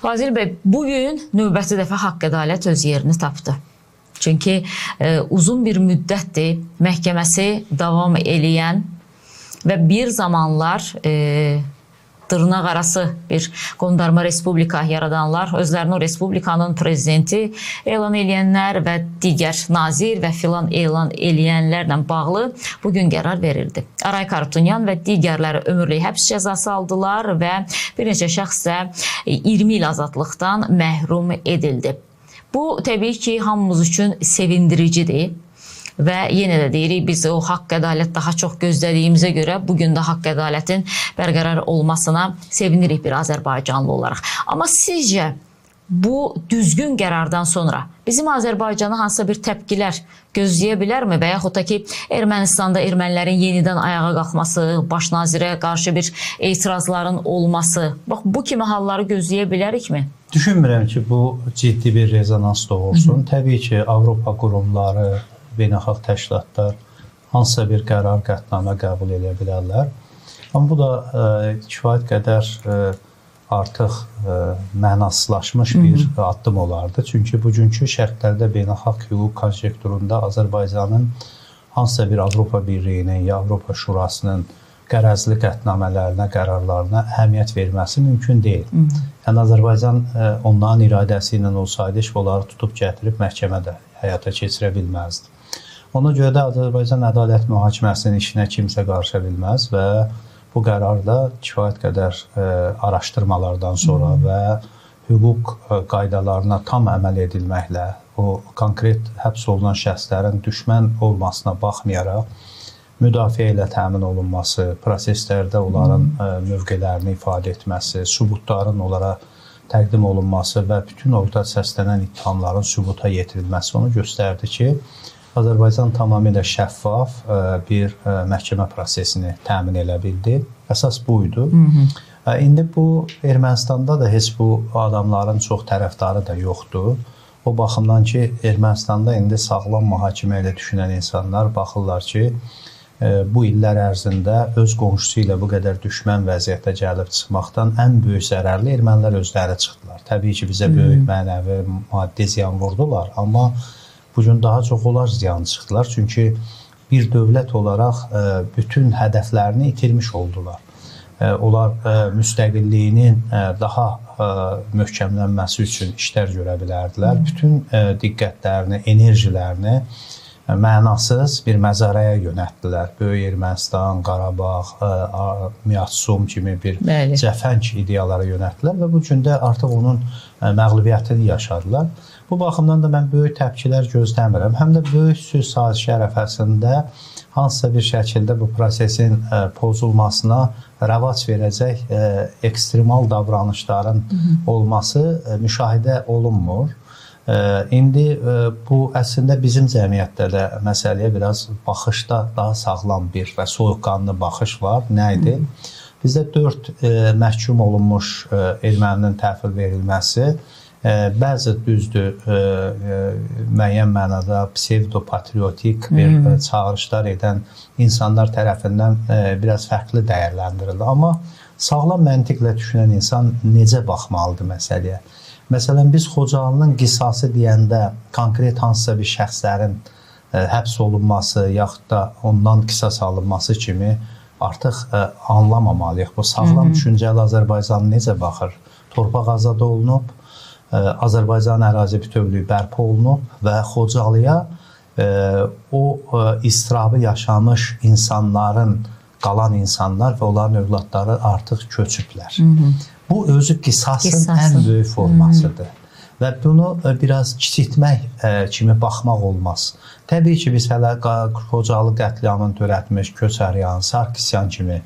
Fazil bəy, bugün növbəti dəfə haqq ədalət öz yerini tapdı. Çünki uzun bir müddətdir məhkəməsi davam eləyən və bir zamanlar dırnaq arası bir qondarma respublika yaradanlar, özlərini o respublikanın prezidenti elan eləyənlər və digər nazir və filan elan eləyənlərlə bağlı bugün qərar verildi. Aray Karutunyan və digərləri ömürlük həbs cəzası aldılar və bir neçə şəxs də 20 il azadlıqdan məhrum edildi. Bu, təbii ki, hamımız üçün sevindiricidir. Və yenə də deyirik, biz o haqq ədalət daha çox gözlədiyimizə görə bugün də haqq ədalətin bərqərar olmasına sevinirik bir Azərbaycanlı olaraq. Amma sizcə bu düzgün qərardan sonra bizim Azərbaycana hansısa bir təpkilər gözləyə bilərmi? Və yaxud da ki, Ermənistanda ermənilərin yenidən ayağa qalxması, baş nazirə qarşı bir etirazların olması, bax, bu kimi halları gözləyə bilərikmi? Düşünmürəm ki, bu ciddi bir rezonans doğursun. Təbii ki, Avropa qurumları, beynəlxalq təşkilatlar hansısa bir qərar, qətnamə qəbul edə bilərlər. Amma bu da kifayət qədər artıq mənasızlaşmış bir addım olardı. Çünki bugünkü şərtlərdə beynəlxalq hüquq konjekturunda Azərbaycanın hansısa bir Avropa Birliyinin ya Avropa Şurasının qərəzli qətnamələrinə, qərarlarına əhəmiyyət verməsi mümkün deyil. Yəni Azərbaycan onların iradəsi ilə olsaydı, onları tutub gətirib məhkəmədə həyata keçirə bilməzdi. Ona görə də Azərbaycan Ədalət Mühakiməsinin işinə kimsə qarışa bilməz və bu qərar da kifayət qədər araşdırmalardan sonra və hüquq qaydalarına tam əməl edilməklə o konkret həbs olunan şəxslərin düşmən olmasına baxmayaraq müdafiə ilə təmin olunması, proseslərdə onların mövqelərini ifadə etməsi, sübutların onlara təqdim olunması və bütün orada səslənən ittihamların sübuta yetirilməsi onu göstərdi ki, Azərbaycan tamamilə şəffaf bir məhkəmə prosesini təmin edə bildi. Əsas buydu. İndi bu Ermənistanda da heç bu adamların çox tərəfdarı da yoxdur. O baxımdan ki, Ermənistanda indi sağlam mühakimə ilə düşünən insanlar baxırlar ki, bu illər ərzində öz qonşusu ilə bu qədər düşmən vəziyyətə gəlib çıxmaqdan ən böyük zərərli ermənilər özləri çıxdılar. Təbii ki, bizə böyük mənəvi, maddi ziyan vurdular, amma bugün daha çox onlar ziyan çıxdılar. Çünki bir dövlət olaraq bütün hədəflərini itirmiş oldular. Onlar müstəqilliyinin daha möhkəmlənməsi üçün işlər görə bilərdilər. Bütün diqqətlərini, enerjilərini mənasız bir məzarəyə yönəltdilər. Böyük Ermənistan, Qarabağ, Miyatsum kimi bir cəfəng ideyalara yönəltdilər və bu gün də artıq onun məğlubiyyətini yaşadılar. Bu baxımdan da mən böyük təpkilər gözləmirəm. Həm də böyük sülh sazişi ərəfəsində hansısa bir şəkildə bu prosesin pozulmasına rəvac verəcək ekstremal davranışların olması müşahidə olunmur. İndi bu əslində bizim cəmiyyətdə də məsələyə biraz baxışda daha sağlam bir və soyuqqanlı baxış var. Nə idi? Bizdə 4 məhkum olunmuş erməninin təhvil verilməsi bəzi düzdür, müəyyən mənada psevdo-patriotik bir çağırışlar edən insanlar tərəfindən biraz fərqli dəyərləndirildi. Amma sağlam məntiqlə düşünən insan necə baxmalıdır məsələyə? Məsələn, biz Xocalının qisası deyəndə konkret hansısa bir şəxslərin həbs olunması, yaxud da ondan qisas alınması kimi artıq anlamamalıyıq. Bu sağlam düşüncəli Azərbaycan necə baxır? Torpaq azad olunub, Azərbaycan ərazi bütövlüyü bərpa olunub və Xocalıya o istirabı yaşamış insanların, qalan insanlar və onların övladları artıq köçüblər. Bu özü qisasın ən böyük formasıdır və bunu biraz kiçiltmək kimi baxmaq olmaz. Təbii ki, biz hələ Xocalı qətliamını törətmiş Köçəryan, Sarkisyan kimi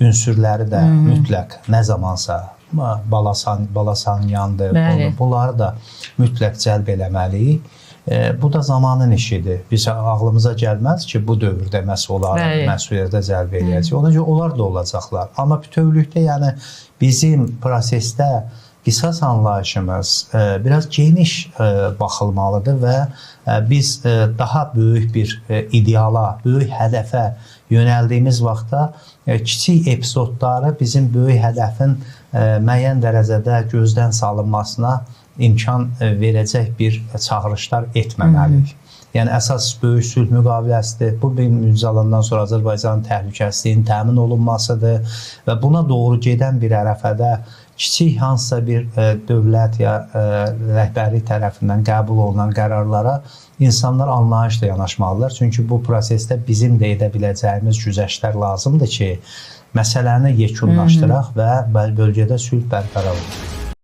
ünsürləri də mütləq nə zamansa Balasanyandır, bunları da mütləq cəlb eləməliyik. Bu da zamanın işidir. Biz ağlımıza gəlməz ki, bu dövrdə məhz onları məsuliyyətə cəlb eləyəcək. Ona görə onlar da olacaqlar. Amma bütövlükdə yəni bizim prosesdə qisas anlayışımız biraz geniş baxılmalıdır və biz daha böyük bir ideala, böyük hədəfə yönəldiyimiz vaxtda kiçik epizodları bizim böyük hədəfin müəyyən dərəcədə gözdən salınmasına imkan verəcək bir çağırışlar etməməliyik. Yəni əsas böyük sülh müqaviləsidir. Bu imzalandan sonra Azərbaycanın təhlükəsizliyinin təmin olunmasıdır və buna doğru gedən bir ərəfədə kiçik hansısa bir dövlət ya rəhbərlik tərəfindən qəbul olunan qərarlara insanlar anlayışla yanaşmalılar. Çünki bu prosesdə bizim də edə biləcəyimiz güzəştlər lazımdır ki, məsələni yekunlaşdıraq və bölgədə sülh bərqərar olsun.